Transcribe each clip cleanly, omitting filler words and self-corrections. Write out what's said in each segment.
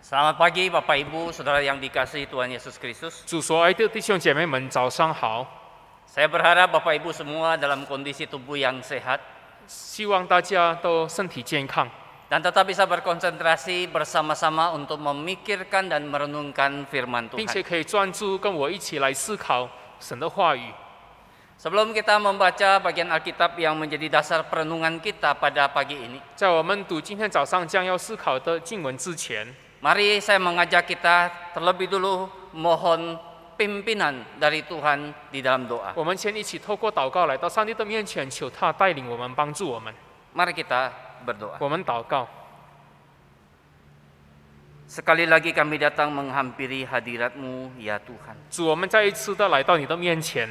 Selamat pagi Bapak Ibu, Saudara yang dikasihi Tuhan Yesus Kristus. 主所爱的弟兄姐妹们，早上好！ Saya berharap Bapak Ibu semua dalam kondisi tubuh yang sehat 希望大家都身体健康， dan tetap bisa berkonsentrasi bersama-sama untuk memikirkan dan merenungkan firman 并且 Tuhan. 可以专注跟我一起来思考神的话语。 Sebelum kita membaca bagian Alkitab yang menjadi dasar perenungan kita pada pagi ini, 在我们读今天早上将要思考的经文之前， mari saya mengajak kita terlebih dulu mohon pimpinan dari Tuhan di dalam doa. 我们先一起透过祷告来到上帝的面前，求他带领我们，帮助我们。 Mari kita berdoa. 我们祷告， Sekali lagi kami datang menghampiri hadirat-Mu ya Tuhan. 主，我们再一次的来到你的面前，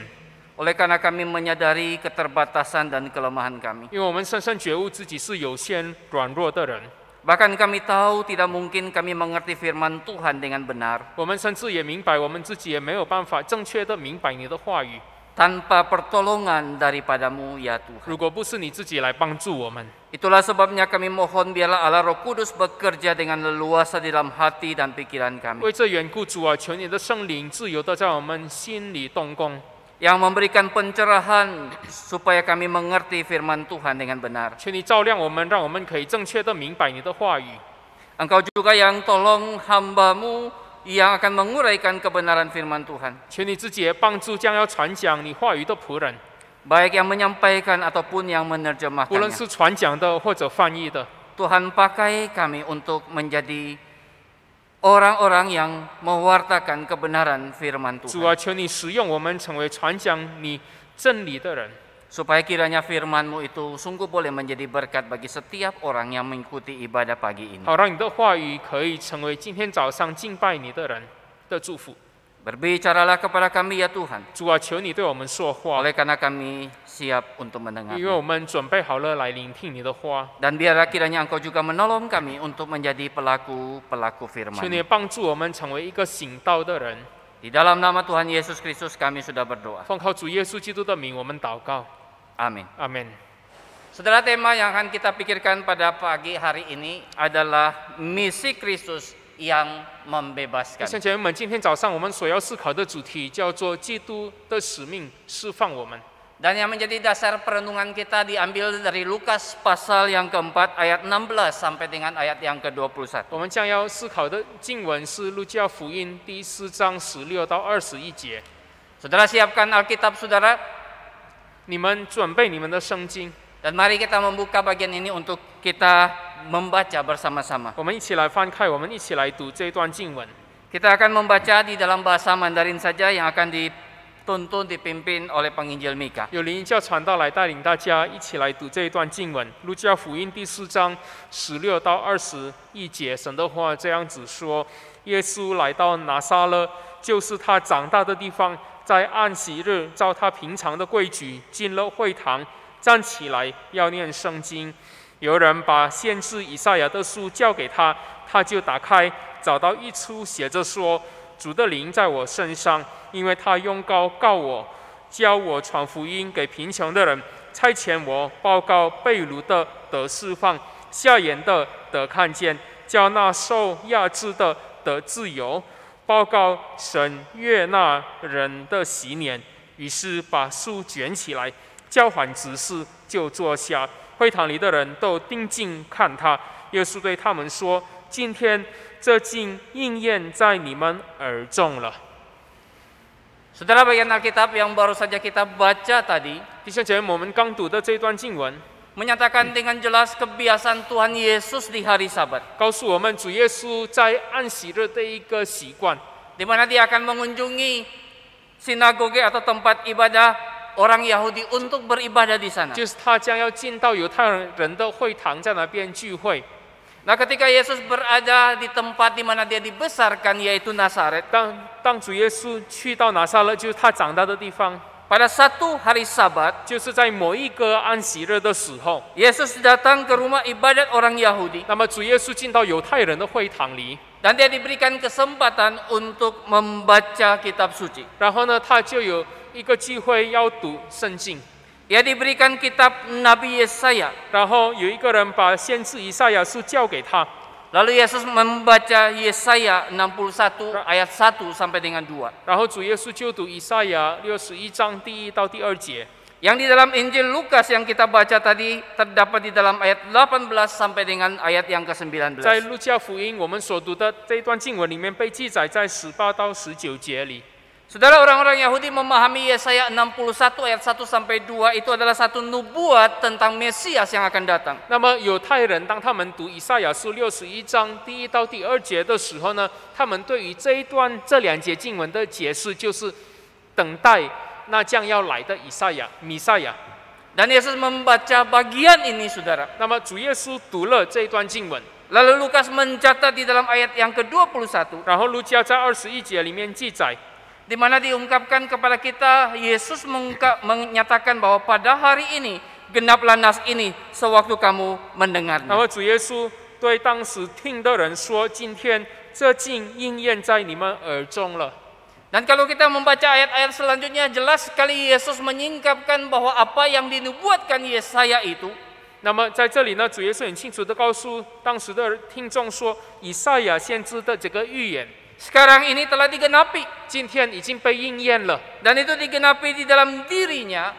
Oleh karena kami menyadari keterbatasan dan kelemahan kami. 因为我们深深觉悟自己是有限、软弱的人。 Bahkan kami tahu tidak mungkin kami mengerti firman Tuhan dengan benar 我们甚至也明白，我们自己也没有办法正确的明白你的话语。 tanpa pertolongan daripada-Mu ya Tuhan. 如果不是你自己来帮助我们， Itulah sebabnya kami mohon biarlah Allah Roh Kudus bekerja dengan leluasa di dalam hati dan pikiran kami. 为这缘故，主啊，求你的圣灵自由的在我们心里动工， Yang memberikan pencerahan supaya kami mengerti firman Tuhan dengan benar. 求你照亮我们，让我们可以正确的明白你的话语。 Engkau juga yang tolong hamba-Mu yang akan menguraikan kebenaran firman Tuhan. 求你自己也帮助将要传讲你话语的仆人， Baik yang menyampaikan ataupun yang 无论 menerjemahkannya. 是传讲的或者翻译的， Tuhan pakai kami untuk menjadi orang-orang yang mewartakan kebenaran firman 主 Tuhan. 啊，求你使用我们成为传讲你真理的人， Supaya kiranya firman-Mu itu sungguh boleh menjadi berkat bagi setiap orang yang mengikuti ibadah pagi ini. 好让你的话语可以成为今天早上敬拜你的人的祝福。 Berbicaralah kepada kami ya Tuhan. 主啊，求你对我们说话， Oleh karena kami siap untuk 因为我 mendengar. 们准备好了来聆听你的话。 Dan biarlah kiranya Engkau juga menolong kami untuk menjadi pelaku-pelaku 求你 firman. 帮助我们成为一个行道的人。 Di dalam nama Tuhan Yesus Kristus kami sudah berdoa. 奉靠主耶稣基督的名，我们祷告， Amin. 阿门。 Saudara, tema yang akan kita pikirkan pada pagi hari ini adalah misi Kristus yang 弟 membebaskan. 兄姐妹们，今天早上我们所要思考的主题叫做基督的使命释放我们。 Dan yang menjadi dasar perenungan kita diambil dari Lukas pasal yang keempat ayat 16 sampai dengan ayat yang ke-21. 我们将要思考的经文是路加福音第4章16到21节。 Saudara siapkan Alkitab saudara 你们准备你们的圣经， dan mari kita membuka bagian ini untuk kita membaca bersama-sama. 我们一起来翻开，我们一起来读这段经文。 Kita akan membaca di dalam bahasa Mandarin saja yang akan dituntun dipimpin oleh penginjil Mika. 有灵教传道来带领大家一起来读这一段经文，路加福音第4章16到21节，神的话这样子说：耶稣来到拿撒勒，就是他长大的地方，在安息日照他平常的规矩进了会堂，站起来要念圣经。有人把先知以赛亚的书交给他，他就打开，找到一处写着说：主的灵在我身上，因为他用膏告我，教我传福音给贫穷的人，差遣我报告被掳的得释放，瞎眼的得看见，叫那受压制的得自由，报告神悦纳人的喜年。于是把书卷起来，交还执事，就坐下。会堂里的人都定睛看他。耶稣对他们说：今天这经应验在你们耳中了。 Saudara, bagian Alkitab yang baru saja kita baca tadi 弟兄姐妹，我们刚读的这段经文， menyatakan dengan jelas kebiasaan Tuhan Yesus di hari Sabat, 告诉我们主耶稣在安息日的一个习惯， di mana dia akan mengunjungi sinagoge atau tempat ibadah orang Yahudi untuk beribadah di sana. 就是他将要进到犹太人的会堂，在那边聚会。 Nah, ketika Yesus berada di tempat di mana dia dibesarkan yaitu Nazaret, 当主耶稣去到拿撒勒，就是他长大的地方， pada satu hari Sabat, 就是在某一个安息日的时候， Yesus datang ke rumah ibadat orang Yahudi 那么主耶稣进到犹太人的会堂里， dan dia diberikan kesempatan untuk membaca kitab suci. 然后呢，他就有一个机会要读圣经。 Ia diberikan kitab Nabi Yesaya. 然后有一个人把先知以赛亚书交给他， Lalu Yesus membaca Yesaya 61 ayat 1 sampai dengan 2. 然后主耶稣就读以赛亚61章第1到第2节。 Yang di dalam Injil Lukas yang kita baca tadi terdapat di dalam ayat 18 sampai dengan ayat yang ke-19. 在路加福音我们所读的这一段经文里面被记载在18到19节里。 Saudara, orang-orang Yahudi memahami Yesaya 61 ayat 1 sampai 2 itu adalah satu nubuat tentang Mesias yang akan datang. 那么犹太人当他们读以赛亚书61章第1到第2节的时候呢，他们对于这2节经文的解释就是等待那将要来的弥赛亚。 Dan Yesus membaca bagian ini, saudara. 那么主耶稣读了这一段经文， Lalu Lukas mencatat di dalam ayat yang ke-21, 然后路加在21节里面记载， di mana diungkapkan kepada kita, Yesus menyatakan bahwa pada hari ini genaplah nas ini sewaktu kamu 然 mendengarnya. 后主耶稣对当时听的人说：“今天这竟应验在你们耳中了。” Dan kalau kita membaca ayat-ayat selanjutnya, jelas sekali Yesus menyingkapkan bahwa apa yang dinubuatkan Yesaya itu 那么在这里呢，主耶稣很清楚地告诉当时的听众说，以赛亚先知的这个预言， sekarang ini telah digenapi. 今天已经被应验了， Dan itu digenapi di dalam dirinya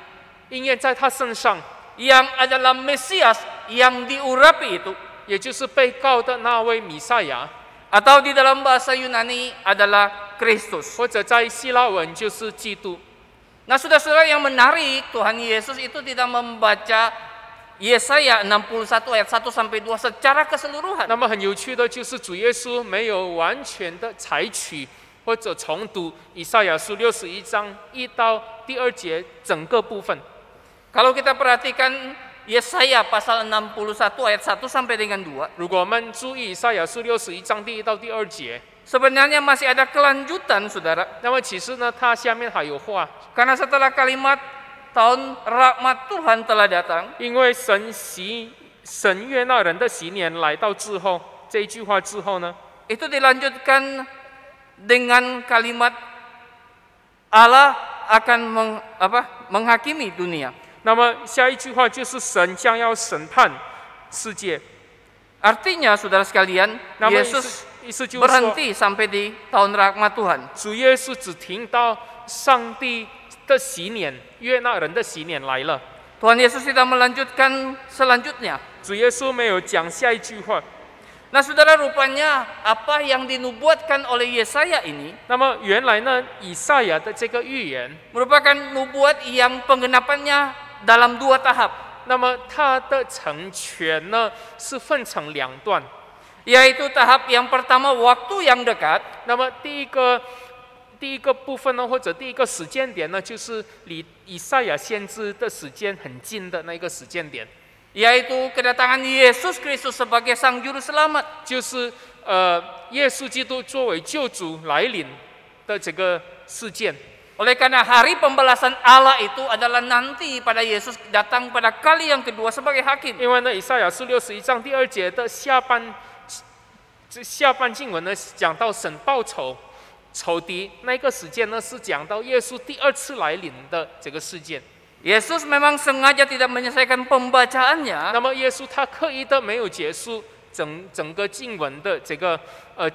应验在他身上， yang adalah Mesias yang diurapi itu. 也就是被告的那位弥赛亚， Atau di dalam bahasa Yunani adalah Kristus. 或者在希腊文就是基督。 Nah, saudara-saudara, yang menarik, Tuhan Yesus itu tidak membaca Yesaya 61 ayat 1 sampai 2 secara keseluruhan. 那么很有趣的就是主耶稣没有完全的采取或者重读以赛亚书61章1到第2节整个部分。 Kalau kita perhatikan Yesaya pasal 61 ayat 1 sampai dengan 2, 如果我们注意以赛亚书61章第1到第2节， sebenarnya masih ada kelanjutan, saudara. 那么其实呢，它下面还有话， Karena setelah kalimat tahun rahmat Tuhan telah datang, 因为神悦纳人的禧年来到之后，这一句话之后呢， itu dilanjutkan dengan kalimat Allah akan menghakimi dunia. 那么下一句话就是神将要审判世界。 Artinya, saudara sekalian, 那么 Yesus 意思就是说， berhenti sampai di tahun rahmat Tuhan. 主耶稣只听到上帝的禧年，悦纳人的禧年来了。 Tuhan Yesus tidak melanjutkan selanjutnya. 主耶稣没有讲下一句话。 Nah, saudara, rupanya apa yang dinubuatkan oleh Yesaya ini 那么原来呢，以赛亚的这个预言， merupakan nubuat yang penggenapannya dalam 2 tahap, 那么它的成全呢是分成2段。 yaitu tahap yang pertama waktu yang dekat, 那么第一个部分呢，或者第一个时间点呢，就是离以赛亚先知的时间很近的那个时间点， yaitu kedatangan Yesus Kristus sebagai Sang Juru Selamat. 就是耶稣基督作为救主来临的这个事件。 Oleh karena hari pembalasan Allah itu adalah nanti pada Yesus datang pada kali yang kedua sebagai hakim. 因为呢，以赛亚书61章第2节的下半经文呢，讲到神报仇敌，那个时间呢是讲到耶稣第2次来临的这个事件。 Yesus memang sengaja tidak menyelesaikan pembacaannya. 那么耶稣他刻意的没有结束整个经文的这个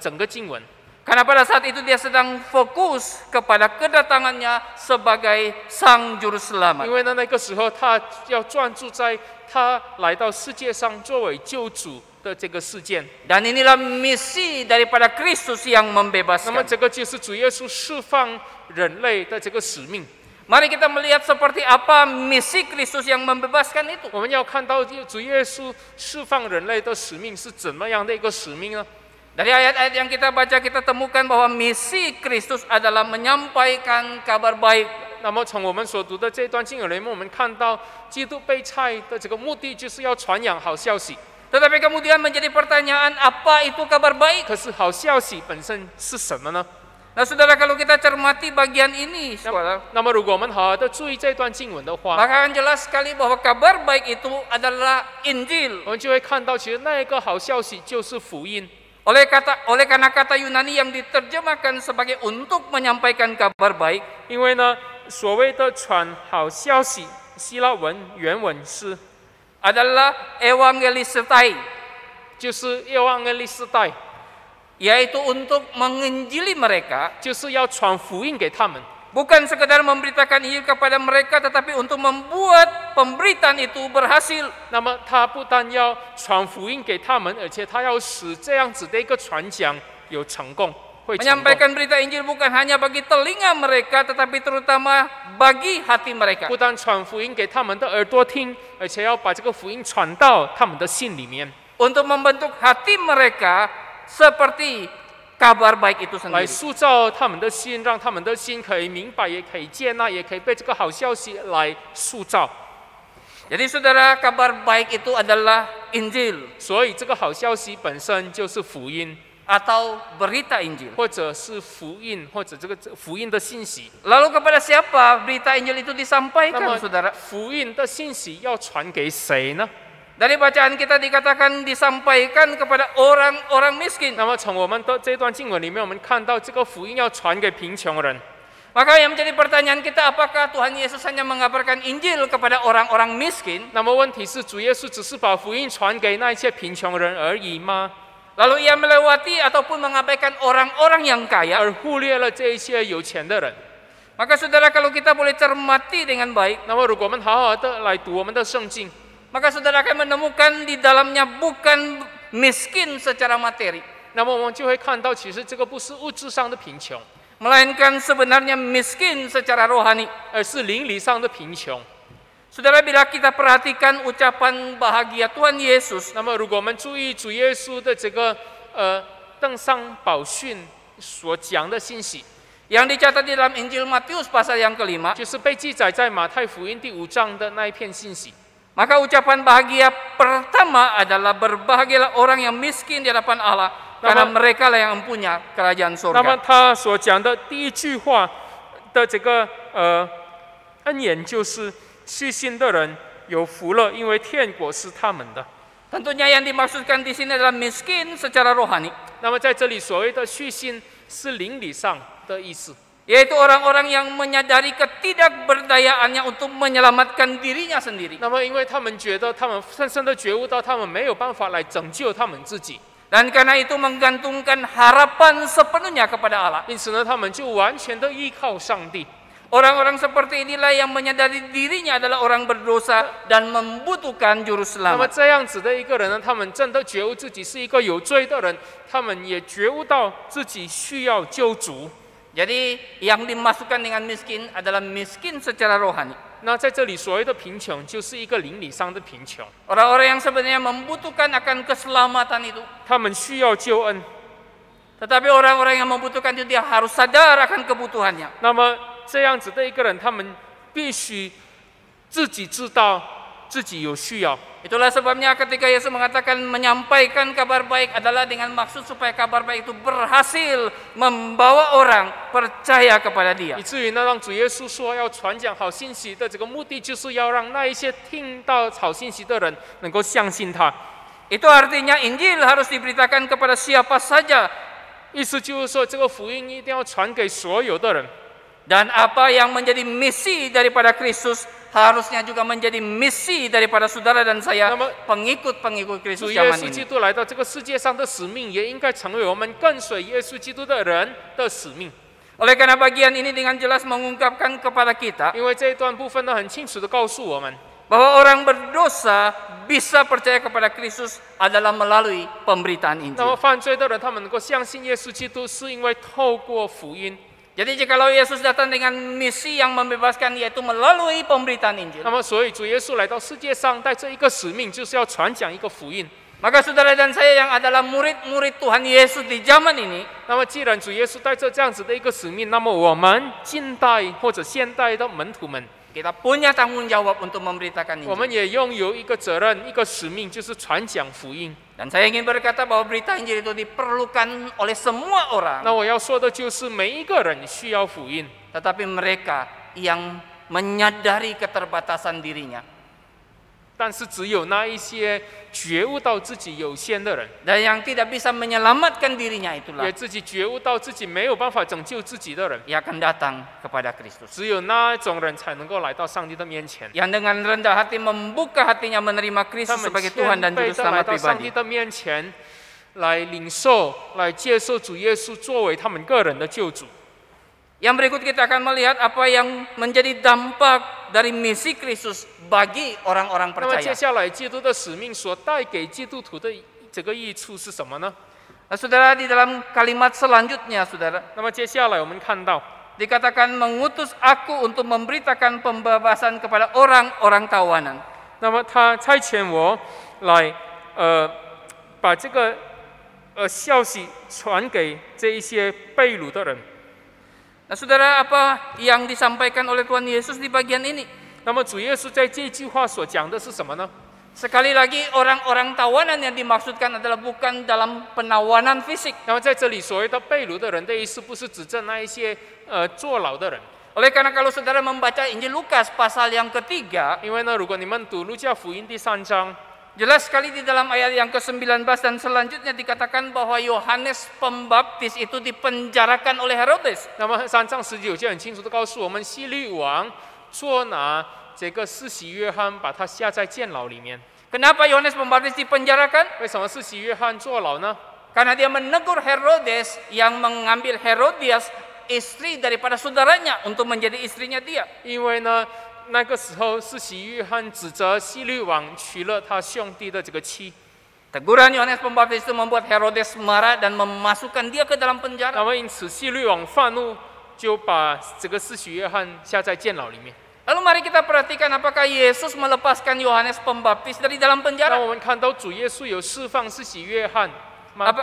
整个经文。 Karena pada saat itu dia sedang fokus kepada kedatangannya sebagai Sang Juru Selamat. 因为呢，那个时候他要专注在他来到世界上作为救主的这个事件。 Dan inilah misi daripada Kristus yang 那么 membebaskan. 这个就是主耶稣释放人类的这个使命。 Mari kita melihat seperti apa misi Kristus yang membebaskan itu. 我们要看到主耶稣释放人类的使命是怎么样的一个使命呢？ Dari ayat-ayat yang kita baca, kita temukan bahwa misi Kristus adalah menyampaikan kabar baik. 那么从我们所读的这段经文里面，我们看到基督被差的这个目的就是要传扬好消息。 Tetapi kemudian menjadi pertanyaan, apa itu kabar baik? 可是好消息本身是什么呢？ Nah, saudara, kalau kita cermati bagian ini, saudara, 那么如果我们好好的注意这段经文的话， maka akan jelas sekali bahwa kabar baik itu adalah Injil. 我们就会看到，其实那一个好消息就是福音。 Oleh karena kata Yunani yang diterjemahkan sebagai untuk menyampaikan kabar baik, 因为呢，所谓的传好消息，希腊文原文是 adalah evangelistai. 就是要安利时代， yaitu untuk menginjili mereka, 就是要传福音给他们。 bukan sekedar memberitakan Injil kepada mereka, tetapi untuk membuat pemberitaan itu berhasil. 那么他不但要传福音给他们，而且他要使这样子的一个传讲有成功，会成功。 Menyampaikan berita Injil bukan hanya bagi telinga mereka, tetapi terutama bagi hati mereka. 不但传福音给他们的耳朵听，而且要把这个福音传到他们的心里面， Untuk membentuk hati mereka seperti kabar baik itu 来 sendiri. 塑造他们的心，让他们的心可以明白，也可以接纳，也可以被这个好消息来塑造。 Jadi saudara, kabar baik itu adalah Injil 所以这个好消息本身就是福音， atau berita Injil. 或者是福音，或者这个福音的信息。 Lalu kepada siapa berita Injil itu 那 disampaikan, 么 saudara? 福音的信息要传给谁呢？ Dari bacaan kita dikatakan disampaikan kepada orang-orang miskin. 那么从我们的这段经文里面，我们看到这个福音要传给贫穷人。 Maka yang menjadi pertanyaan kita, apakah Tuhan Yesus hanya mengabarkan Injil kepada orang-orang miskin? 那么问题是，主耶稣只是把福音传给那一些贫穷人而已吗？ Lalu ia melewati ataupun mengabaikan orang-orang yang kaya? 而忽略了这一些有钱的人？ Maka saudara, kalau kita boleh cermati dengan baik, 那么如果我们好好的来读我们的圣经， maka saudara akan menemukan di dalamnya bukan miskin secara materi, 那么我们就会看到，其实这个不是物质上的贫穷， melainkan sebenarnya miskin secara rohani. 而是灵里上的贫穷。 Saudara, bila kita perhatikan ucapan bahagia Tuhan Yesus, 那么如果我们注意主耶稣的这个登上宝训所讲的信息， yang dicatat di dalam Injil Matius pasal yang kelima, 就是被记载在马太福音第5章的那一篇信息。 maka ucapan bahagia pertama adalah berbahagialah orang yang miskin di hadapan Allah, karena mereka lah yang mempunyai kerajaan 那么 surga. 他所讲的第一句话的这个恩言就是虚心的人有福了，因为天国是他们的。 Tentunya yang dimaksudkan di sini adalah miskin secara rohani, 那么在这里所谓的虚心是灵里上的意思， yaitu orang-orang yang menyadari ketidakberdayaannya untuk menyelamatkan dirinya sendiri. 那么因为他们觉得他们深深的觉悟到他们没有办法来拯救他们自己， Dan karena itu menggantungkan harapan sepenuhnya kepada Allah. 因此呢，他们就完全的依靠上帝。 Orang-orang seperti inilah yang menyadari dirinya adalah orang berdosa dan membutuhkan juru 那么 selamat. 这样子的一个人呢，他们真的觉悟自己是一个有罪的人，他们也觉悟到自己需要救主。 Jadi yang dimasukkan dengan miskin adalah miskin secara rohani. 那在这里所谓的贫穷，就是一个灵里上的贫穷， Orang-orang yang sebenarnya membutuhkan akan keselamatan itu. 他们需要救恩。 Tetapi orang-orang yang membutuhkan itu dia harus sadar akan kebutuhannya. 那么这样子的一个人，他们必须自己知道自己有需要。 Itulah sebabnya ketika Yesus mengatakan menyampaikan kabar baik adalah dengan maksud supaya kabar baik itu berhasil membawa orang percaya kepada Dia. 以至于呢，让主耶稣说要传讲好信息的这个目的，就是要让那一些听到好信息的人能够相信他。 Itu artinya Injil harus diberitakan kepada siapa saja. 意思就是说，这个福音一定要传给所有的人。 Dan apa yang menjadi misi daripada Kristus harusnya juga menjadi misi daripada saudara dan saya, pengikut-pengikut 主 Kristus 耶 zaman 稣基 ini. 督来到这个世界上的使命，也应该成为我们跟随耶稣基督的人的使命。 Oleh karena bagian ini dengan jelas mengungkapkan kepada kita 因为这一段部分呢，很清楚的告诉我们， bahwa orang berdosa bisa percaya kepada Kristus adalah melalui pemberitaan 那么 Injil. 犯罪的人，他们能够相信耶稣基督，是因为透过福音。 Jadi jikalau Yesus datang dengan misi yang membebaskan, yaitu melalui pemberitaan Injil, 那么，所以主耶稣来到世界上，带着一个使命，就是要传讲一个福音。 maka saudara dan saya yang adalah murid-murid Tuhan Yesus di zaman ini, 那么，既然主耶稣带着这样子的一个使命，那么我们近代或者现代的门徒们， kita punya tanggung jawab untuk memberitakan 我们 Injil. 也拥有一个责任、一个使命，就是传讲福音。 Dan saya ingin berkata bahwa berita Injil itu diperlukan oleh semua orang, 那我要说的就是每一个人需要福音， tetapi mereka yang menyadari keterbatasan dirinya. 但是只有那一些觉悟到自己有限的人， dan yang tidak bisa menyelamatkan dirinya itulah 也自己觉悟到自己没有办法拯救自己的人， yang akan datang kepada Kristus. 只有那种人才能够来到上帝的面前。 Yang dengan rendah hati membuka hatinya menerima 他 Kristus 们 sebagai 谦 Tuhan dan 卑 Juru 的来 Selamat 到上帝 pribadi. 的面前，来领受、来接受主耶稣作为他们个人的救主。 Yang berikut kita akan melihat apa yang menjadi dampak dari misi Kristus bagi orang-orang 那么接 percaya. 下来，基督的使命所带给基督徒的这个益处是什么呢？ Nah, saudara, di dalam kalimat selanjutnya, saudara, 那么接下来我们看到， dikatakan mengutus aku untuk memberitakan pembebasan kepada orang-orang tawanan. 那么他差遣我来，把这个消息传给这一些被掳的人。 Nah, saudara, apa yang disampaikan oleh Tuhan Yesus di bagian ini? 那么主耶稣在这句话所讲的是什么呢？ Sekali lagi, orang-orang tawanan yang dimaksudkan adalah bukan dalam penawanan fisik. 那么在这里所谓的被掳的人的意思，不是指着那一些坐牢的人。 Oleh karena kalau saudara membaca Injil Lukas pasal yang ketiga, 因为呢，如果你们读路加福音第3章， jelas sekali di dalam ayat yang ke-19 dan selanjutnya dikatakan bahwa Yohanes Pembaptis itu dipenjarakan oleh Herodes. 那么3章19节很清楚的告诉我们，希律王捉拿这个施洗约翰，把他下在监牢里面。 Kenapa Yohanes Pembaptis dipenjarakan? 为什么施洗约翰坐牢呢？ Karena dia menegur Herodes yang mengambil Herodias, istri daripada saudaranya, untuk menjadi istrinya dia. 因为呢，那个时候施洗约翰指责希律王娶了他兄弟的这个妻。 Teguran Yohanes Pembaptis itu membuat Herodes marah dan memasukkan dia ke dalam 那 penjara. 么因此希律王发怒，就把这个施洗约翰下在监牢里面。 Lalu mari kita perhatikan apakah Yesus melepaskan Yohanes Pembaptis dari dalam 那 penjara. 我们看到主耶稣有释放施洗约翰吗？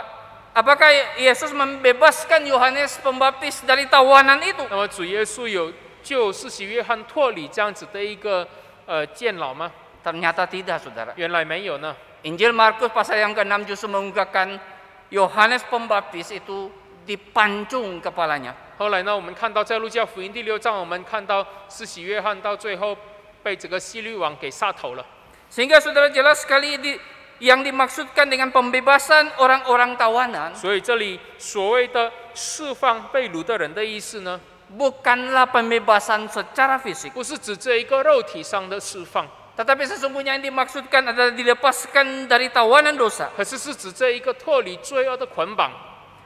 Apakah Yesus membebaskan Yohanes Pembaptis dari tawanan itu? 那么主耶稣有救施洗约翰脱离这样子的一个监牢吗？ Ternyata tidak, saudara. 原来没有呢。 Injil Markus pasal yang ke-6 justru mengungkapkan Yohanes Pembaptis itu dipancung kepalanya. 后来呢，我们看到在路加福音第6章，我们看到施洗约翰到最后被这个希律王给杀头了。 Sehingga saudara jelas sekali yang dimaksudkan dengan pembebasan orang-orang tawanan 所以这里所谓的释放被掳的人的意思呢， bukanlah pembebasan secara fisik, 不是指这一个肉体上的释放， tetapi sesungguhnya yang dimaksudkan adalah dilepaskan dari tawanan dosa. 可是是指这一个脱离罪恶的捆绑。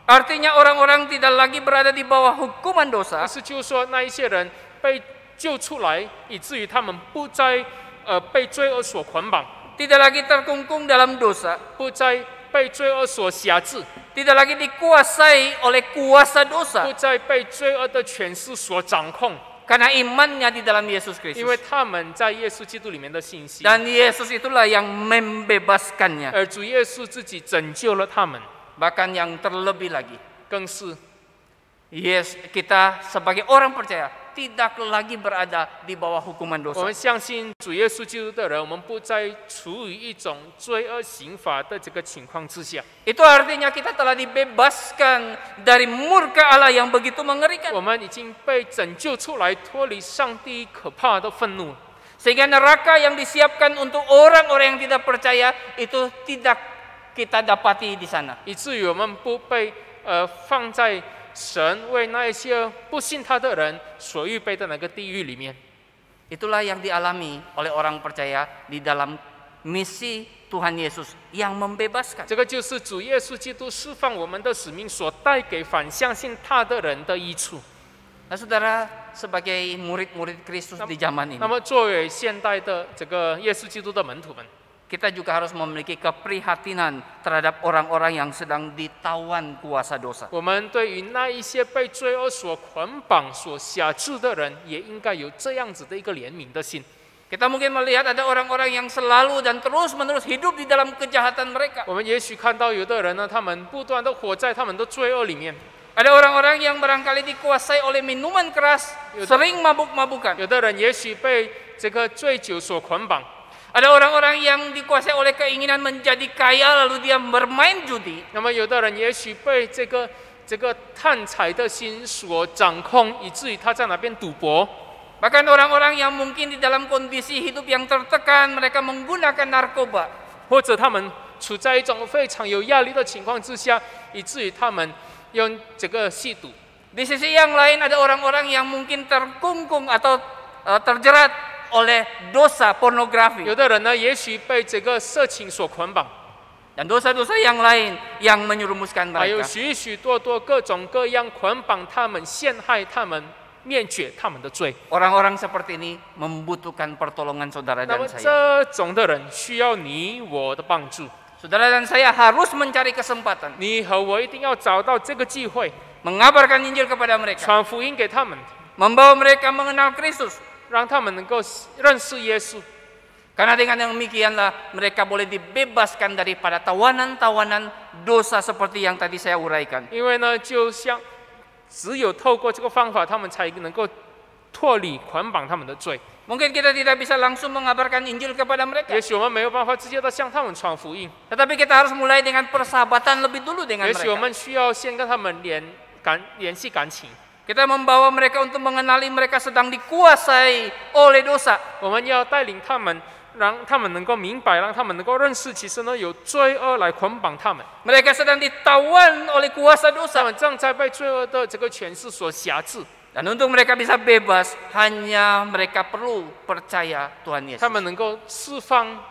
Artinya orang-orang tidak lagi berada di bawah hukuman dosa, 意思就是说，那一些人被救出来，以至于他们不再被罪恶所捆绑， tidak lagi terkungkung dalam dosa, 不再被罪恶所辖制， tidak lagi dikuasai oleh kuasa 不 dosa 再被罪恶的权势所掌控， karena imannya di dalam Yesus 因为 Kristus. 他们在耶稣基督里面的信心， Dan Yesus itulah yang membebaskannya. 而主耶稣自己拯救了他们， Bahkan yang terlebih lagi, 更是 kita sebagai orang percaya tidak lagi berada di bawah hukuman 我 dosa. 们相信主耶稣基督的人，我们不再处于一种罪恶刑罚的这个情况之下。 Itu artinya kita telah dibebaskan dari murka Allah yang begitu mengerikan. 我们已经被拯救出来，脱离上帝可怕的愤怒。 Sehingga neraka yang disiapkan untuk orang-orang yang tidak percaya itu tidak kita dapati di sana. 以至于我们不被放在神为那一些不信他的人所预备的那个地狱里面。 Itulah yang dialami oleh orang percaya di dalam misi Tuhan Yesus yang membebaskan. 这个就是主耶稣基督释放我们的使命所带给反相信他的人的益处。 Nah, saudara, sebagai murid-murid Kristus di zaman ini, 那么，作为现代的这个耶稣基督的门徒们， kita juga harus memiliki keprihatinan terhadap orang-orang yang sedang ditawan kuasa dosa. 我们对于那一些被罪恶所捆绑、所辖制的人，也应该有这样子的一个怜悯的心。 Kita mungkin melihat ada orang-orang yang selalu dan terus-menerus hidup di dalam kejahatan mereka. 我们也许看到有的人呢，他们不断的活在他们的罪恶里面； Ada orang-orang yang barangkali dikuasai oleh minuman keras, sering mabuk-mabukan. 有的人也许被这个醉酒所捆绑； Ada orang-orang yang dikuasai oleh keinginan menjadi kaya lalu dia bermain judi. 那么有的人也许被这个贪财的心所掌控，以至于他在那边赌博。Bahkan orang-orang yang mungkin di dalam kondisi hidup yang tertekan, mereka menggunakan narkoba. 或者他们处在一种非常有压力的情况之下，以至于他们用这个吸毒。 Di sisi yang lain ada orang-orang yang mungkin terkungkung atau terjerat oleh dosa pornografi 有的人呢，也许被这个色情所捆绑， dan dosa-dosa yang lain yang menyerumuskan 还有 mereka. 许许多多各种各样捆绑他们、陷害他们、灭绝他们的罪。 Orang-orang seperti ini membutuhkan pertolongan saudara 那么 dan saya. 这种的人需要你我的帮助， Saudara dan saya harus mencari kesempatan 你和我一定要找到这个机会， mengabarkan Injil kepada mereka, 传福音给他们， membawa mereka mengenal Kristus. 让他们能够认识耶稣。 Karena dengan demikianlah mereka boleh dibebaskan daripada tawanan-tawanan dosa seperti yang tadi saya uraikan. 因为呢，就像只有透过这个方法，他们才能够脱离捆绑他们的罪。 Mungkin kita tidak bisa langsung mengabarkan Injil kepada mereka, 也许我们没有办法直接的向他们传福音， tetapi kita harus mulai dengan persahabatan lebih dulu dengan 也许我 mereka. 们需要先跟他们联系感情， Kita membawa mereka untuk mengenali mereka sedang dikuasai oleh dosa. 我们要带领他们，让他们能够明白，让他们能够认识，其实呢有罪恶来捆绑他们， Mereka sedang ditawan oleh kuasa 他 dosa. 们正在被罪恶的这个权势所辖制。 Dan untuk mereka bisa bebas, hanya mereka perlu percaya Tuhan 他 Yesus. 们能够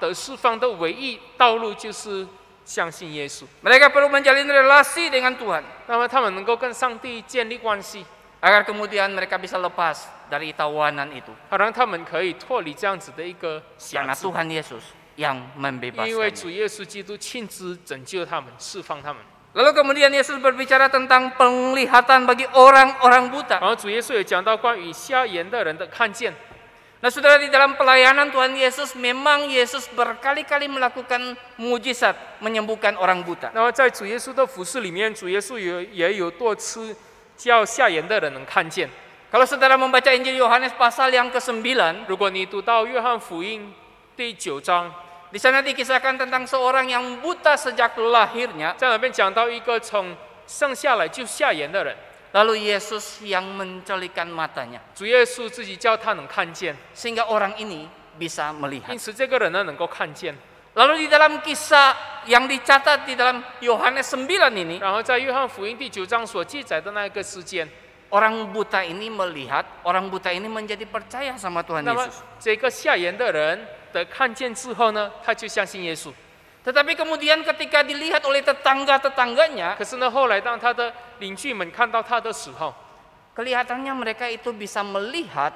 得释放的唯一道路就是相信耶稣。 Mereka perlu menjalin relasi dengan Tuhan, 那么他们能够跟上帝建立关系， agar kemudian mereka bisa lepas dari tawanan itu. 好让他们可以脱离这样子的一个辖 Karena 制。 Tuhan Yesus yang 因为 membebaskan. 主耶稣基督亲自拯救他们，释放他们。 Lalu kemudian Yesus berbicara tentang penglihatan bagi orang-orang buta. 然后主耶稣也讲到关于瞎眼的人的看见。 Nah, saudara, di dalam pelayanan Tuhan Yesus memang Yesus berkali-kali melakukan mujizat menyembuhkan orang buta. 那么在主耶稣的服事里面，主耶稣也有多次叫瞎眼的人能看见。 Kalau saudara membaca Injil Yohanes pasal yang ke-9, 如果你读到约翰福音第9章， di sana dikisahkan tentang seorang yang buta sejak lahirnya. 在那边讲到一个从生下来就瞎眼的人， Lalu Yesus yang mencolikan matanya 主耶稣自己叫他能看见， sehingga orang ini bisa melihat. 因此这个人呢能够看见。 Lalu di dalam kisah yang dicatat di dalam Yohanes 9 ini, 然后在约翰福音第9章所记载的那个事件， orang buta ini melihat, orang buta ini menjadi percaya sama Tuhan 那么 Yesus. 这个瞎眼的人的看见之后呢，他就相信耶稣。 Tetapi kemudian ketika dilihat oleh tetangga-tetangganya, 可是呢，后来当他的邻居们看到他的时候， kelihatannya mereka itu bisa melihat,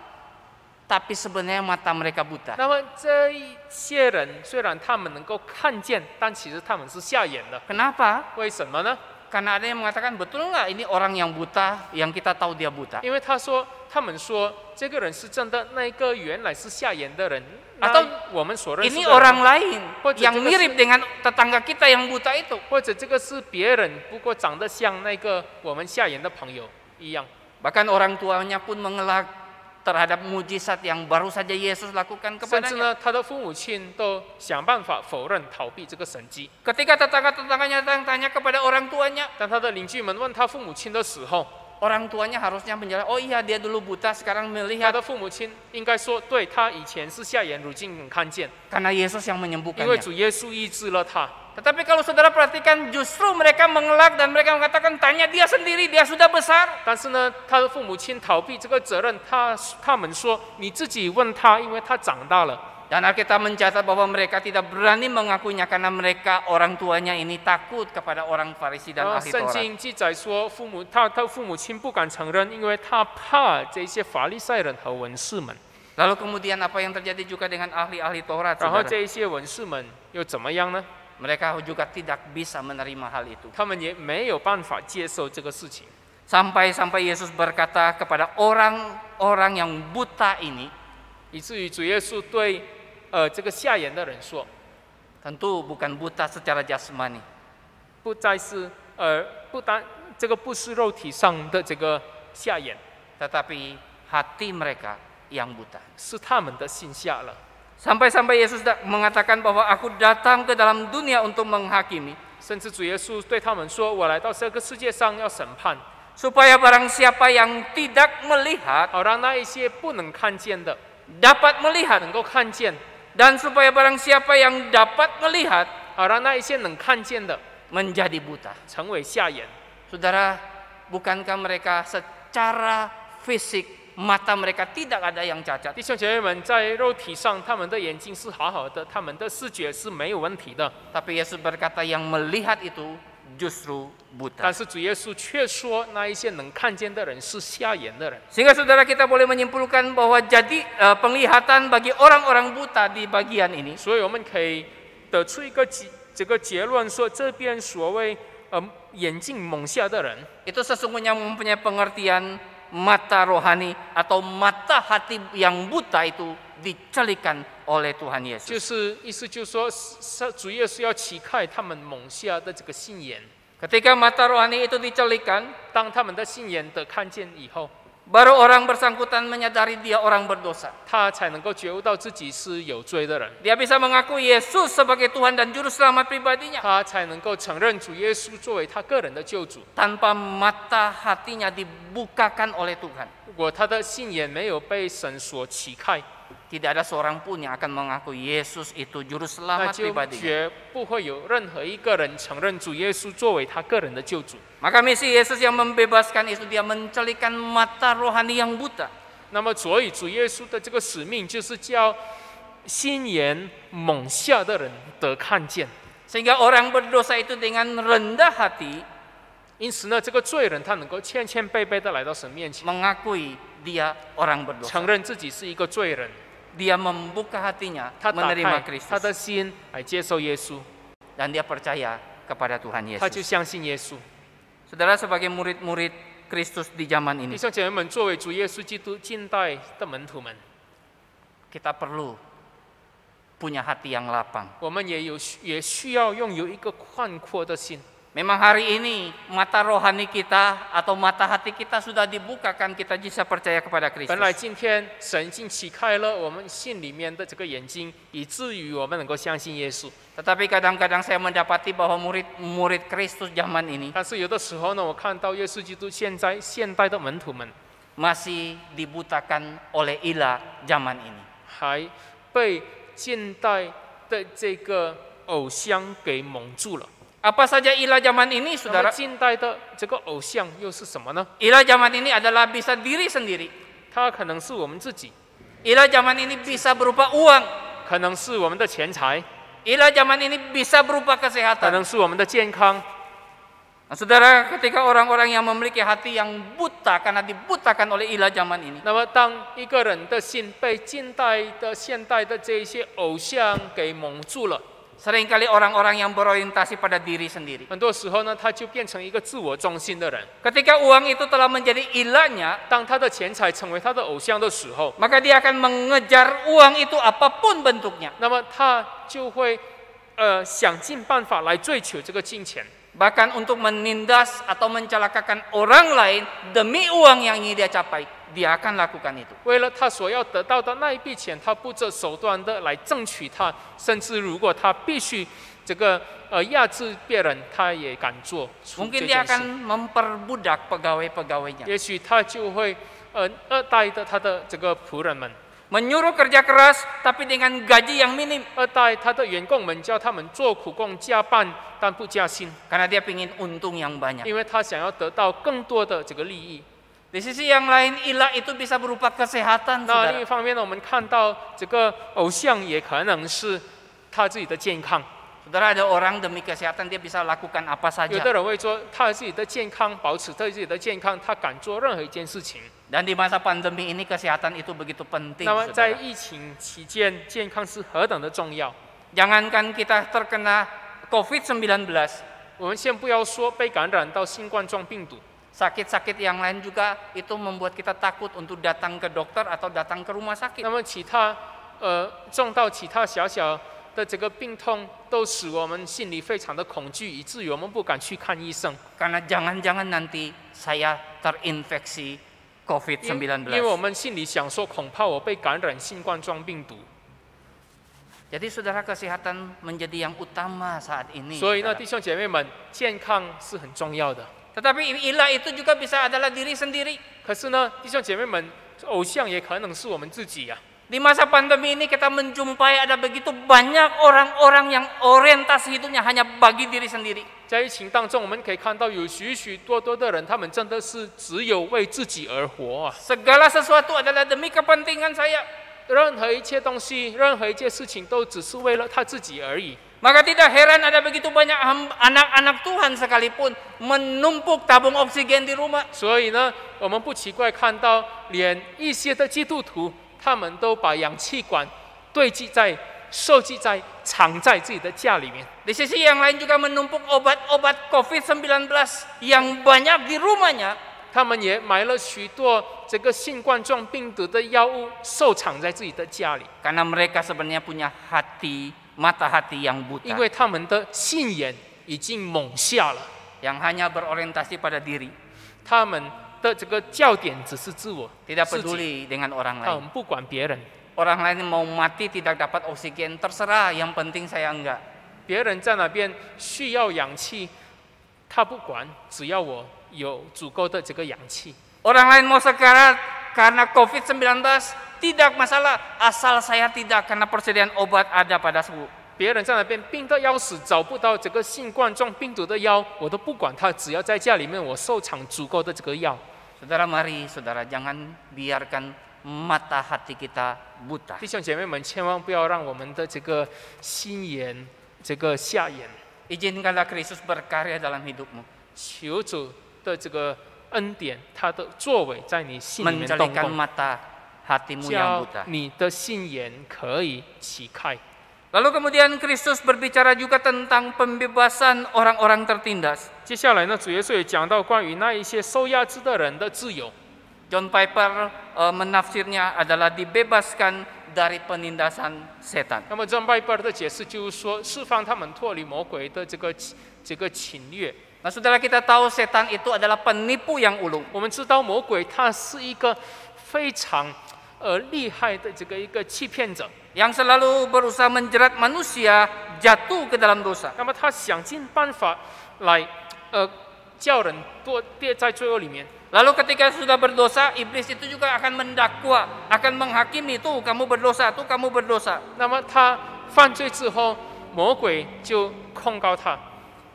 tapi sebenarnya mata mereka buta. 那么这一些人虽然他们能够看见，但其实他们是瞎眼的。 Kenapa? 为什么呢？ Karena ada yang mengatakan, betul nggak ini orang yang buta, yang kita tahu dia buta? 因为他们说这个人是真的，那一个原来是瞎眼的人， Atau 那我们所认识 Ini 的人 orang lain 或者 yang 这个 mirip 是 dengan tetangga kita yang buta itu. 或者这个是别人，不过长得像那个我们瞎眼的朋友一样。 Bahkan orang tuanya pun mengelak terhadap mujizat yang baru saja Yesus lakukan 甚至 kepadanya. 呢，他的父母亲都想办法否认、逃避这个神迹。 Ketika tetangga-tetangganya tanya kepada orang tuanya, 当他的邻居们问他父母亲的时候， orang tuanya harusnya menjelaskan, oh iya dia dulu buta, sekarang 他 melihat. 的父母亲应该说，对他以前是瞎眼，如今能看见， Karena Yesus yang 因为 menyembuhkannya. 主耶稣医治了他。 Tetapi kalau saudara perhatikan, justru mereka mengelak dan mereka mengatakan, tanya dia sendiri, dia sudah besar. 但是呢，他的父母亲逃避这个责任，他们说你自己问他，因为他长大了。 Dan Alkitab mencatat bahwa mereka tidak berani mengakuinya karena mereka orang tuanya ini takut kepada orang Farisi 然 dan 后 ahli 圣 Taurat. 经记载说，他的父母亲不敢承认，因为他怕这些法利赛人和文士们。 Lalu kemudian apa yang terjadi juga dengan ahli-ahli Taurat, 然后 saudara? 这一些文士们又怎么样呢？ Mereka juga tidak bisa menerima hal itu. 他们也没有办法接受这个事情。 Sampai-sampai Yesus berkata kepada orang-orang yang buta ini, 以至于主耶稣对这个瞎眼的人说， tentu bukan buta secara jasmani, 不再是这个不是肉体上的这个瞎眼， tetapi hati mereka yang buta. 是他们的心瞎了。 Sampai-sampai Yesus mengatakan bahwa aku datang ke dalam dunia untuk menghakimi. 甚至主耶稣对他们说：“我来到这个世界上要审判。” supaya barang siapa yang tidak melihat 好让那一些不能看见的 dapat melihat, 能够看见， dan supaya barang siapa yang dapat melihat 好让那一些能看见的 menjadi buta. 成为瞎眼。 Saudara, bukankah mereka secara fisik mata mereka tidak ada yang cacat? 弟兄姐妹们，在肉体上，他们的眼睛是好好的，他们的视觉是没有问题的。 Tapi Yesus berkata yang melihat itu justru buta. 但是主耶稣却说，那一些能看见的人是瞎眼的人。 Sehingga saudara kita boleh menyimpulkan bahwa jadi penglihatan bagi orang-orang buta di bagian ini 所以我们可以得出一个这个结论说，这边所谓眼睛蒙瞎的人， itu sesungguhnya mempunyai pengertian mata rohani atau mata hati yang buta itu dicelikan oleh Tuhan 就 Yesus. 是意思就是说，主耶稣要启开他们蒙瞎的这个心眼。 Ketika mata rohani itu dicelikan, 当他们的心眼得看见以后， baru orang bersangkutan menyadari dia orang berdosa. 他才能够觉悟到自己是有罪的人， Dia bisa mengaku Yesus sebagai Tuhan dan Juru Selamat pribadinya 他才能够承认主耶稣作为他个人的救主。 tanpa mata hatinya dibukakan oleh Tuhan. 如果他的心眼没有被神所启开， Tidak ada seorang pun yang akan mengaku Yesus itu Juru 那 Selamat 就 pribadinya. 绝不会有任何一个人承认主耶稣作为他个人的救主。 Maka misi Yesus yang membebaskan itu dia mencelikan mata rohani yang buta. 那么，所以主耶稣的这个使命就是叫心眼蒙瞎的人得看见。 Sehingga orang berdosa itu dengan rendah hati 因此呢，这个罪人他能够谦谦卑卑的来到神面前， mengakui dia orang berdosa. 承认自己是一个罪人， Dia membuka hatinya 他打 menerima 开他的 Kristus 心来接受耶稣， dan dia percaya kepada Tuhan 他就 Yesus. 相信耶稣。 Saudara sebagai murid-murid Kristus di zaman 弟 ini, 兄姐妹们，作为主耶稣基督近代的门徒们， kita perlu punya hati yang lapang. 我们也需要拥有一个宽阔的心。 Memang hari ini mata rohani kita atau mata hati kita sudah dibukakan, kita bisa percaya kepada 本来 Kristus. 今天神已经启开了我们心里面的这个眼睛，以至于我们能够相信耶稣。 Tetapi kadang-kadang saya mendapati bahwa murid-murid Kristus zaman ini 但是有的时候呢，我看到耶稣基督现代的门徒们 masih dibutakan oleh ilah zaman ini. 还被近代的这个偶像给蒙住了。 Apa saja ilah zaman ini, 那么 saudara? 近代的这个偶像又是什么呢？ Ilah zaman ini adalah bisa diri sendiri. 它可能是我们自己， Ilah zaman ini bisa berupa uang. 可能是我们的钱财， Ilah zaman ini bisa berupa 可 kesehatan. 能是我们的健康。 Nah, saudara, ketika orang-orang yang memiliki hati yang buta karena dibutakan oleh ilah zaman ini, 那么，当一个人的心被近代的、现代的这一些偶像给蒙住了， seringkali orang-orang yang berorientasi pada diri sendiri. 很多时候呢，他就变成一个自我中心的人。 Ketika uang itu telah menjadi ilahnya, 当他的钱财成为他的偶像的时候， maka dia akan mengejar uang itu apapun bentuknya. 那么他就会想尽办法来追求这个金钱。 Bahkan untuk menindas atau mencelakakan orang lain demi uang yang ingin dia capai, dia akan lakukan itu. 为了他所要得到的那一笔钱，他不择手段的来争取它，甚至如果他必须这个压制别人，他也敢做出 Mungkin 这 dia 件 akan 事。 memperbudak pegawai-pegawainya. 也许他就会二代的他的这个仆人们， Menyuruh kerja keras tapi dengan gaji yang minim. 二代他的员工们叫他们做苦工加班，但不加薪， Karena dia ingin untung yang banyak. 因为他想要得到更多的这个利益。 Di sisi yang lain, ilah itu bisa berupa kesehatan, 那另一 saudara. 方面呢，我们看到这个偶像也可能是他自己的健康。 Saudara, ada orang demi kesehatan dia bisa lakukan apa 有 saja. 的人会说，他自己的健康，保持他自己的健康，他敢做任何一件事情。 Dan di masa pandemi ini kesehatan itu begitu penting, 那么在 saudara. 疫情期间，健康是何等的重要。 Jangankan kita terkena COVID-19, 我们先不要说被感染到新冠状病毒， sakit-sakit yang lain juga itu membuat kita takut untuk datang ke dokter atau datang ke rumah sakit. 那么其他中到其他小小的这个病痛，都使我们心里非常的恐惧，以至于我们不敢去看医生。 Karena jangan-jangan nanti saya terinfeksi 因 COVID-19. 为我们心里想说，恐怕我被感染新冠状病毒。 Jadi saudara, kesehatan menjadi yang utama saat ini. 所以呢， saudara. 弟兄姐妹们，健康是很重要的。Tetapi ilah itu juga bisa adalah diri sendiri. 可是呢，弟兄姐妹们，偶像也可能是我们自己呀、 Di masa pandemi ini kita menjumpai ada begitu banyak orang-orang yang orientasi hidupnya hanya bagi diri sendiri. 在疫情当中，我们可以看到有许许多多的人，他们真的是只有为自己而活啊！ Segala sesuatu adalah demi kepentingan saya. 任何一切东西，任何一件事情，都只是为了他自己而已。 Maka tidak heran ada begitu banyak anak-anak Tuhan sekalipun menumpuk tabung oksigen di rumah. 所以呢，我们不奇怪看到连一些的基督徒，他们都把氧气管堆积在、设计在、藏在自己的家里面。 Di sisi yang lain juga menumpuk obat-obat COVID-19 yang banyak di rumahnya. 他们也买了许多这个新冠状病毒的药物，收藏在自己的家里。 Karena mereka sebenarnya punya mata hati yang 因 buta. 为他们的信眼已经蒙下了， Yang hanya berorientasi pada diri. 他们的这个焦点只是自我， Tidak 自己， peduli dengan orang 他 lain. 们不管别人。 Orang lain mau mati tidak dapat oksigen, terserah, yang penting saya enggak. 别人在那边需要氧气，他不管，只要我有足够的这个氧气。 Orang lain mau sekarat karena COVID-19, tidak masalah, asal saya tidak, karena persediaan obat ada pada suhu. 别人在那边病得要死，找不到这个新冠状病毒的药，我都不管他，只要在家里面我收藏足够的这个药。 Saudara, mari saudara, jangan biarkan mata hati kita buta. 弟兄姐妹们，千万不要让我们的这个心眼、这个下眼， Izinkanlah Kristus berkarya dalam hidupmu. 求主的这个恩典，他的作为在你心里面动 Menjadikan 工， mata hatimu yang 叫 buta. 你的心眼可以启开。 Lalu kemudian Kristus berbicara juga tentang pembebasan orang-orang tertindas. 接下来呢，主耶稣也讲到关于那一些受压制的人的自由。 John Piper menafsirnya adalah dibebaskan dari penindasan setan. 那么 John Piper 的解释就是说，释放他们脱离魔鬼的这个侵略。 Nah, saudara, kita tahu setan itu adalah penipu yang ulung. 我们知道魔鬼他是一个非常厉害的这个一个欺骗者， Yang selalu berusaha menjerat manusia jatuh ke dalam dosa. 那么他想尽办法来叫人跌在罪恶里面。 Lalu ketika sudah berdosa, iblis itu juga akan mendakwa, akan menghakimi, tuh kamu berdosa, tuh kamu berdosa. 那么他犯罪之后，魔鬼就控告他。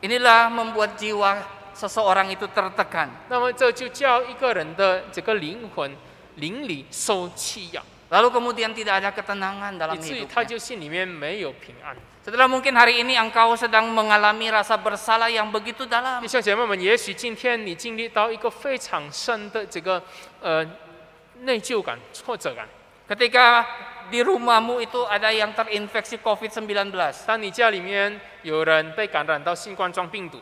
Inilah membuat jiwa seseorang itu tertekan. 那么这就叫一个人的这个灵魂灵里受欺压， Lalu kemudian tidak ada ketenangan 以 dalam 至于他 hidupnya. 就心里面没有平安。 Setelah mungkin hari ini engkau sedang mengalami rasa bersalah yang begitu dalam. 弟兄姐妹们，也许今天你经历到一个非常深的这个内疚感、挫折感。 Ketika di rumahmu itu ada yang terinfeksi COVID-19. 当你家里面有人被感染到新冠状病毒，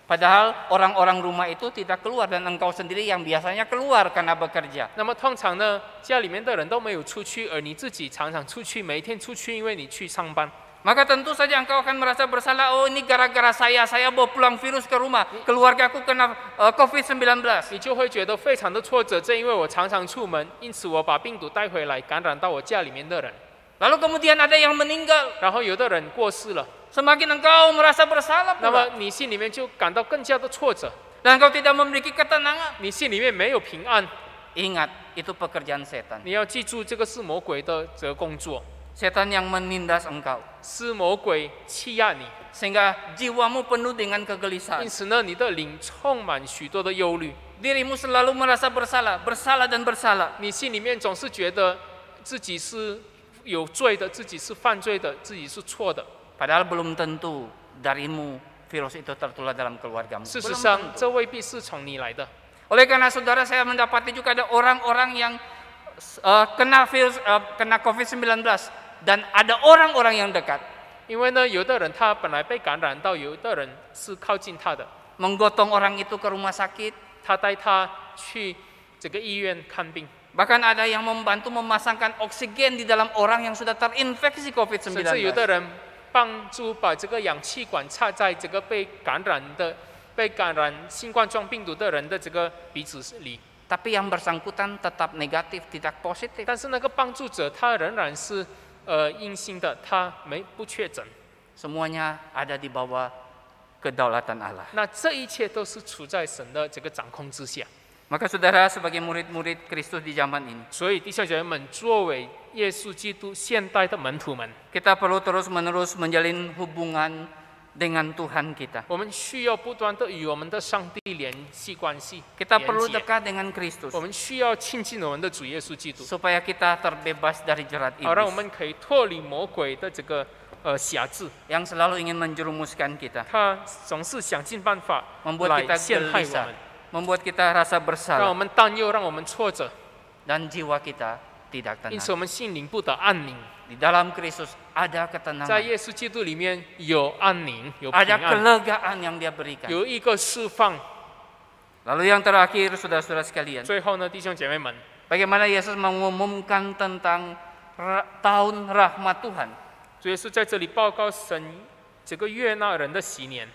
Padahal orang-orang rumah itu tidak keluar dan engkau sendiri yang biasanya keluar karena bekerja. 那么通常呢，家里面的人都没有出去，而你自己常常出去，每一天出去，因为你去上班。 Maka tentu saja engkau akan merasa bersalah. Oh, ini gara-gara saya bawa pulang virus ke rumah. Keluargaku kena COVID-19. 你就会觉得非常的挫折，正因为我常常出门，因此我把病毒带回来，感染到我家里面的人。 Lalu kemudian ada yang meninggal. 然后有的人过世了， Semakin engkau merasa bersalah 那么 pula. 你心里面就感到更加的挫折， Dan engkau tidak memiliki ketenangan. 你心里面没有平安。 Ingat, itu pekerjaan setan. 你要记住，这个是魔鬼的这个工作， Setan yang menindas engkau. 是魔鬼欺压你， Sehingga jiwamu penuh dengan kegelisahan. 因此呢，你的灵充满许多的忧虑， Dirimu selalu merasa bersalah dan bersalah. 你心里面总是觉得自己是有罪的，自己是犯罪的，自己是错的。 Padahal belum tentu darimu virus itu tertular dalam keluargamu. 事实 Belum 上， tentu. 这未必是从你来的。 Oleh karena saudara, saya mendapati juga ada orang-orang yang kena virus, kena COVID-19 dan ada orang-orang yang dekat 因为呢，有的人他本来被感染到，有的人是靠近他的， menggotong orang itu ke rumah sakit. 他带他去这个医院看病， Bahkan ada yang membantu memasangkan oksigen di dalam orang yang sudah terinfeksi 甚至有 COVID-19. 的人帮助把这个氧气管插在这个被感染新冠状病毒的人的这个鼻子里。 Tapi yang bersangkutan tetap negatif, tidak positif. 但是那个帮助者他仍然是阴性的，他不确诊。 Semuanya ada di bawah kedaulatan Allah. 那这一切都是处在神的这个掌控之下。 Maka saudara sebagai murid-murid Kristus di zaman ini, 所以弟兄姐妹们，作为耶稣基督现代的门徒们， kita perlu terus-menerus menjalin hubungan dengan Tuhan kita. 我们需要不断的与我们的上帝联系关系， Kita 连 perlu 接 dekat dengan Kristus 我们需要亲近我们的主耶稣基督， supaya kita terbebas dari jerat 好让我 iblis 们可以脱离魔鬼的这个辖制。 yang selalu ingin menjerumuskan kita, 他总是想尽办法 membuat 来 kita 陷害我 gelisah, 们， membuat kita rasa 让我 bersalah 们担忧，让我们挫折， dan jiwa kita tidak 因 tenang. 此我们心灵不得安宁。 Di dalam Kristus ada 在 ketenangan, 耶稣基督里面有安宁，有平 ada 安， kelegaan yang Dia berikan. 有一个释放。 Lalu yang terakhir, saudara-saudara sekalian, 最后呢，弟兄姐妹们， bagaimana Yesus mengumumkan tentang tahun rahmat Tuhan, 主耶稣在这里报告神这个悦纳人的禧年，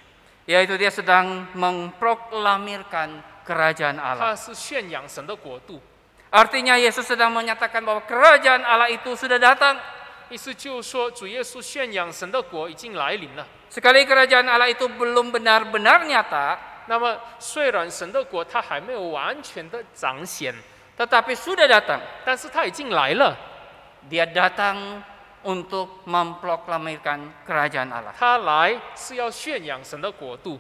yaitu Dia sedang memproklamirkan kerajaan Allah. 他是宣扬神的国度。 Artinya Yesus sedang menyatakan bahwa kerajaan Allah itu sudah datang. 意思就是说，主耶稣宣扬神的国已经来临了。 Sekali kerajaan Allah itu belum benar-benar nyata, 那么，虽然神的国它还没有完全的彰显， tetapi sudah datang. 但是它已经来了。 Dia datang untuk memproklamirkan kerajaan Allah. 他来是要宣扬神的国度。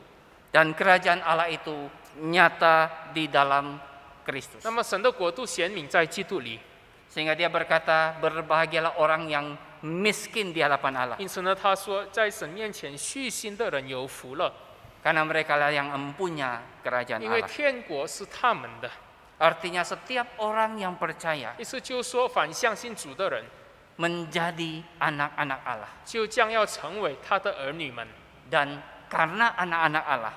Dan kerajaan Allah itu nyata di dalam Kristus. 那么，神的国度显明在基督里。 Sehingga Dia berkata, berbahagialah orang yang miskin di hadapan Allah. 因此呢，他说，在神面前虚心的人有福了， Karena mereka lah yang empunya kerajaan 因为 Allah. 天国是他们的。 Artinya setiap orang yang percaya 意思就是说，凡相信主的人， menjadi anak-anak Allah. 就将要成为他的儿女们。 Dan karena anak-anak Allah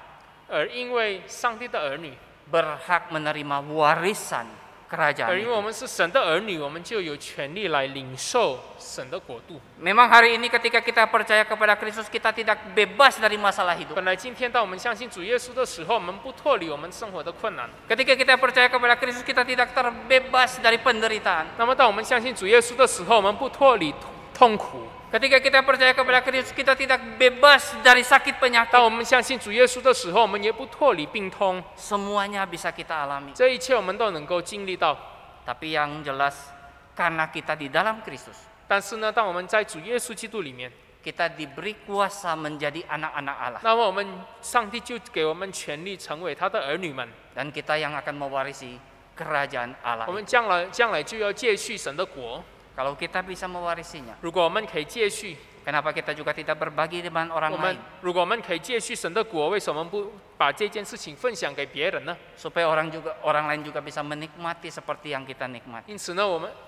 而因为上帝的儿女， berhak menerima warisan kerajaan 而因为我 itu. 们是神的儿女，我们就有权利来领受神的国度。 Memang hari ini ketika kita percaya kepada Kristus, kita tidak bebas dari masalah hidup. 本来今天当我们相信主耶稣的时候，我们不脱离我们生活的困难。 Ketika kita percaya kepada Kristus, kita tidak terbebas dari penderitaan. 那么当我们相信主耶稣的时候，我们不脱离痛苦。 Ketika kita percaya kepada Kristus, kita tidak bebas dari sakit 当 penyakit. 我们相信主耶稣的时候，我们也不脱离病痛。 Semuanya bisa kita alami. 这一切我们都能够经历到。 Tapi yang jelas, karena kita di dalam Kristus, 但是呢，当我们在主耶稣基督里面， kita diberi kuasa menjadi anak-anak Allah. 那么我们上帝就给我们权利成为他的儿女们。 Dan kita yang akan mewarisi kerajaan Allah. 我们将来就要接续神的国。 Kalau kita bisa mewarisinya, 如果我们可以接续， kenapa kita juga tidak berbagi dengan orang 我们 lain? 如果我们可以接续神的国，为什么不把这件事情分享给别人呢？ Supaya orang lain juga bisa menikmati seperti yang kita nikmati. 因此呢，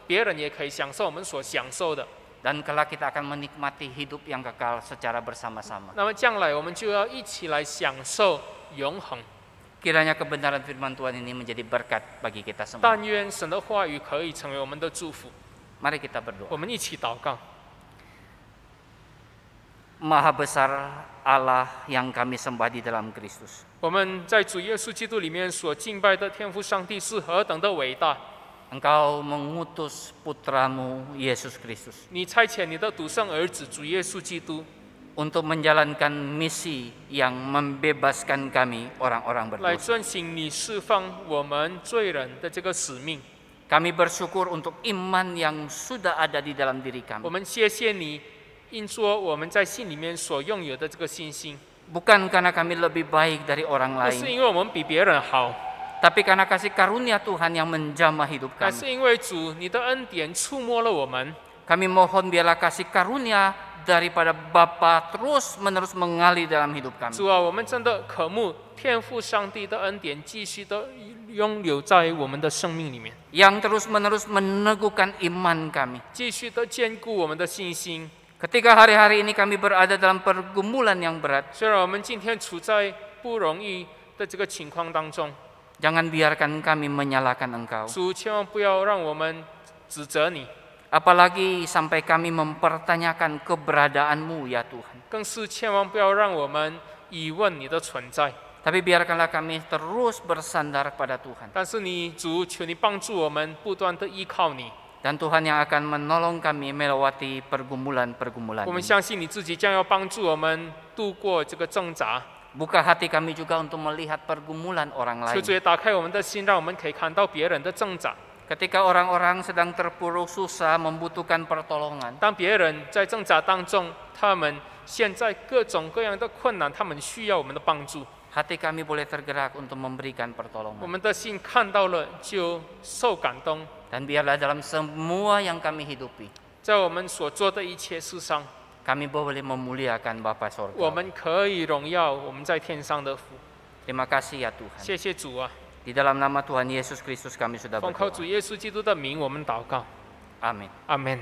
别人也可以享受我们所享受的。 Dan kelak kita akan menikmati hidup yang kekal secara bersama-sama. 那么将来我们就要一起来享受永恒。 Kiranya kebenaran firman Tuhan ini menjadi berkat bagi kita semua. 但愿神的话语可以成为我们的祝福。 Mari kita berdoa. 我们一起祷告。 Maha besar Allah yang kami sembah di dalam Kristus. 我们在主耶稣基督里面所敬拜的天父上帝是何等的伟大！ Engkau mengutus putramu Yesus Kristus 你差遣你的独生儿子主耶稣基督， untuk menjalankan misi yang membebaskan kami orang-orang 来 berdosa. 遵行你释放我们罪人的这个使命。 Kami bersyukur untuk iman yang sudah ada di dalam diri 我 kami. 们谢谢你，因说我们在心里面所拥有的这个信心， Bukan karena kami lebih baik dari orang 不是 lain, 因为我们比别人好， tapi karena kasih karunia Tuhan yang menjamah hidup 而 kami. 是因为主你的恩典触摸了我们。 Kami mohon biarlah kasih karunia daripada Bapa terus-menerus mengalir dalam hidup kami. 主啊，我们真的渴慕天父上帝的恩典继续的拥有在我们的生命里面， Yang terus-menerus meneguhkan iman kami. 继续的坚固我们的信心。 Ketika hari-hari ini kami berada dalam pergumulan yang berat, 虽然我们今天处在不容易的这个情况当中， jangan biarkan kami menyalahkan Engkau. 主千万不要让我们指责你， Apalagi sampai kami mempertanyakan keberadaanmu ya Tuhan. 更是千万不要让我们疑问你的存在。 Tapi biarkanlah kami terus bersandar pada Tuhan. 但是你主，求你帮助我们，不断的依靠你。 Dan Tuhan yang akan menolong kami melewati pergumulan-pergumulan 我们 ini. 相信你自己将要帮助我们度过这个挣扎。Buka hati kami juga untuk melihat pergumulan orang 求 lain. 主也打开我们的心，让我们可以看到别人的挣扎。 Ketika orang-orang sedang terpuruk susah membutuhkan pertolongan, 当别人在挣扎当中，他们现在各种各样的困难，他们需要我们的帮助。 hati kami boleh tergerak untuk memberikan 我 pertolongan. 们的心看到了就受感动， Dan biarlah dalam semua yang kami hidupi, 在我们所做的一切事上， kami boleh memuliakan Bapa 我 Sorga. 们可以荣耀我们在天上的父。 Terima kasih ya Tuhan. 谢谢主啊！ Di dalam nama Tuhan Yesus Kristus kami sudah 奉靠 berdoa. 主耶稣基督的名，我们祷告， Amin. 阿门。